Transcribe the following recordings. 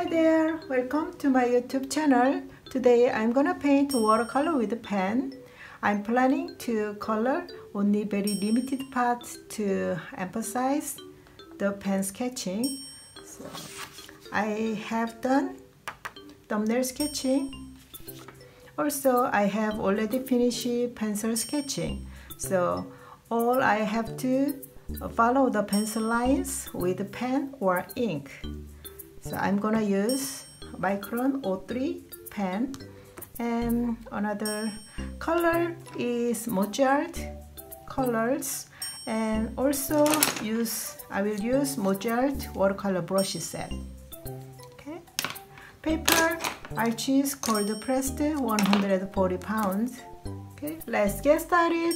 Hi there, welcome to my YouTube channel. Today I'm gonna paint watercolor with a pen. I'm planning to color only very limited parts to emphasize the pen sketching. So I have done thumbnail sketching. Also I have already finished pencil sketching. So all I have to follow the pencil lines with a pen or ink. So I'm gonna use Micron 03 pen, and another color is Mozart colors, and also I will use Mozart watercolor brush set. Okay, paper I choose cold pressed 140 pounds. Okay, let's get started.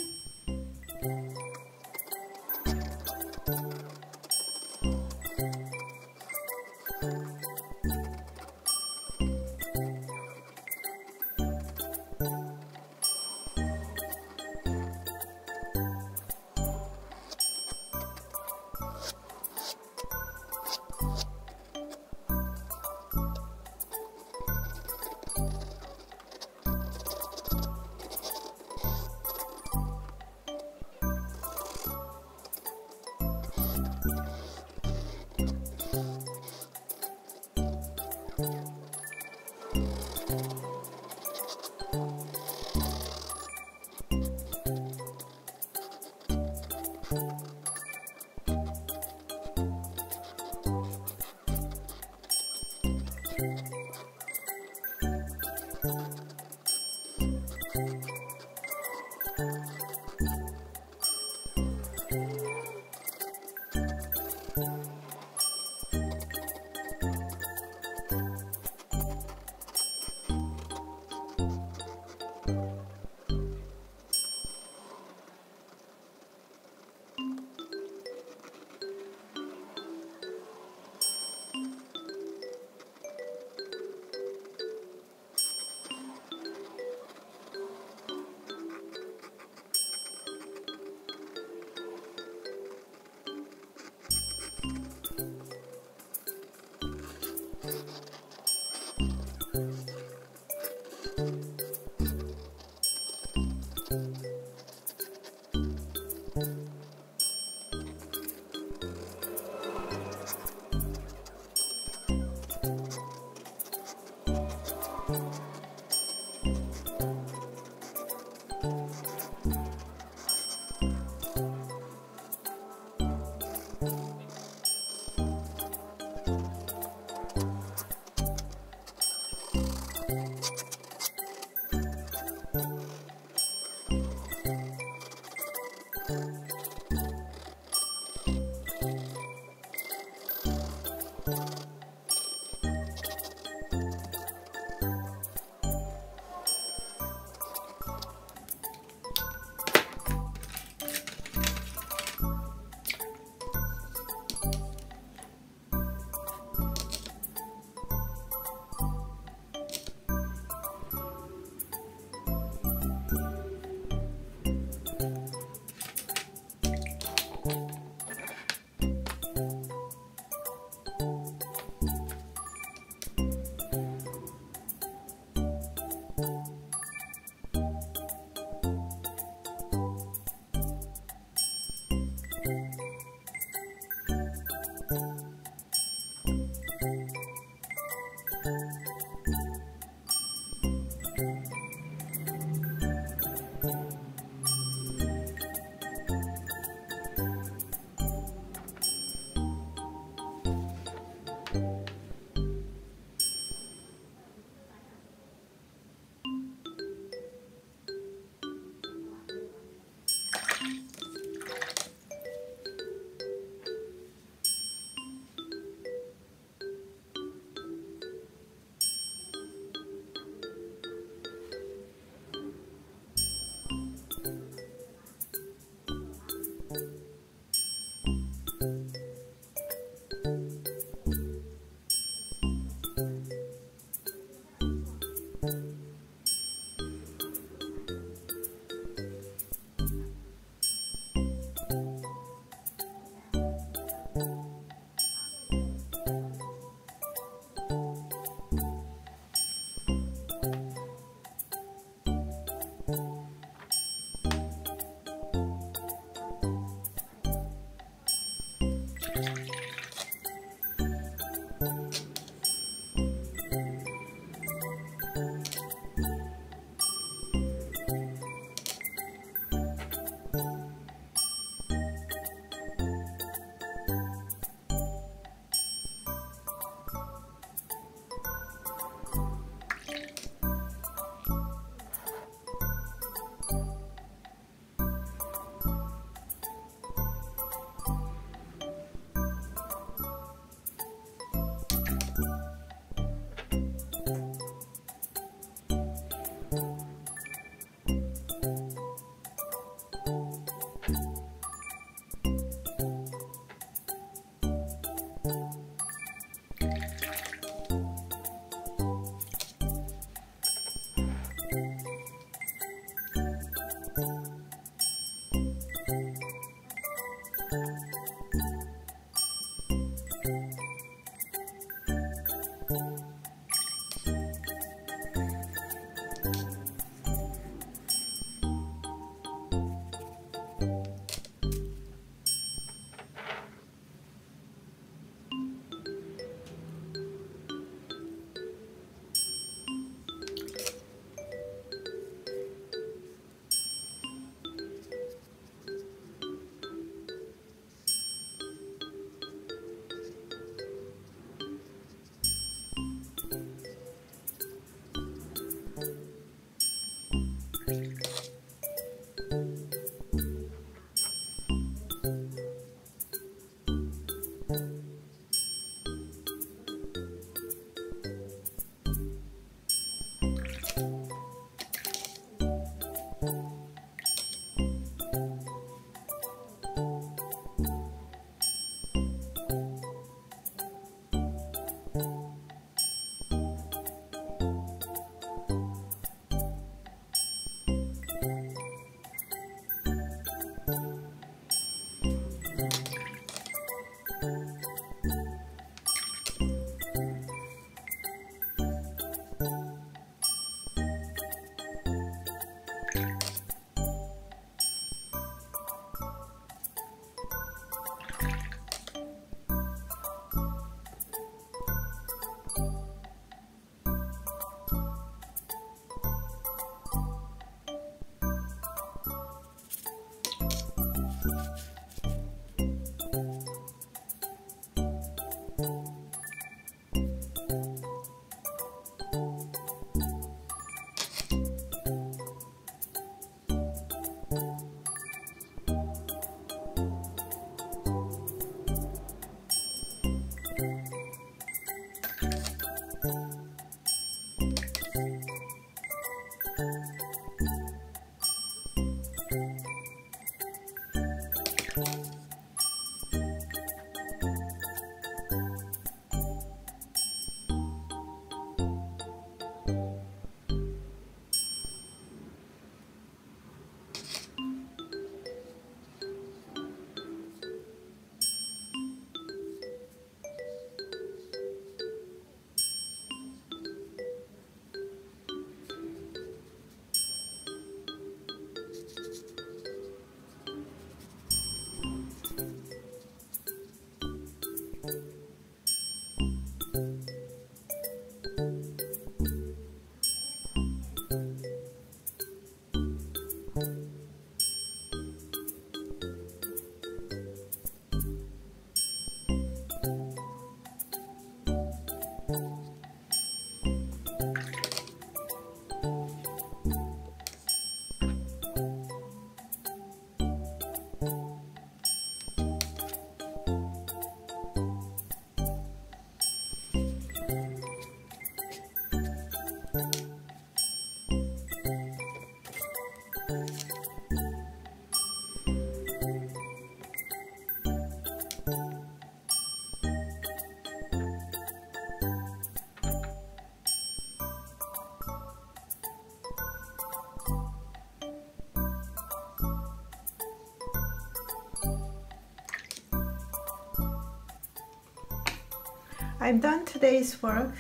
I'm done today's work.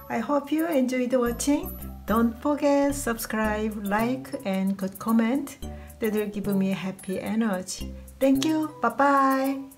I hope you enjoyed watching. Don't forget subscribe, like, and good comment. That will give me happy energy. Thank you. Bye bye.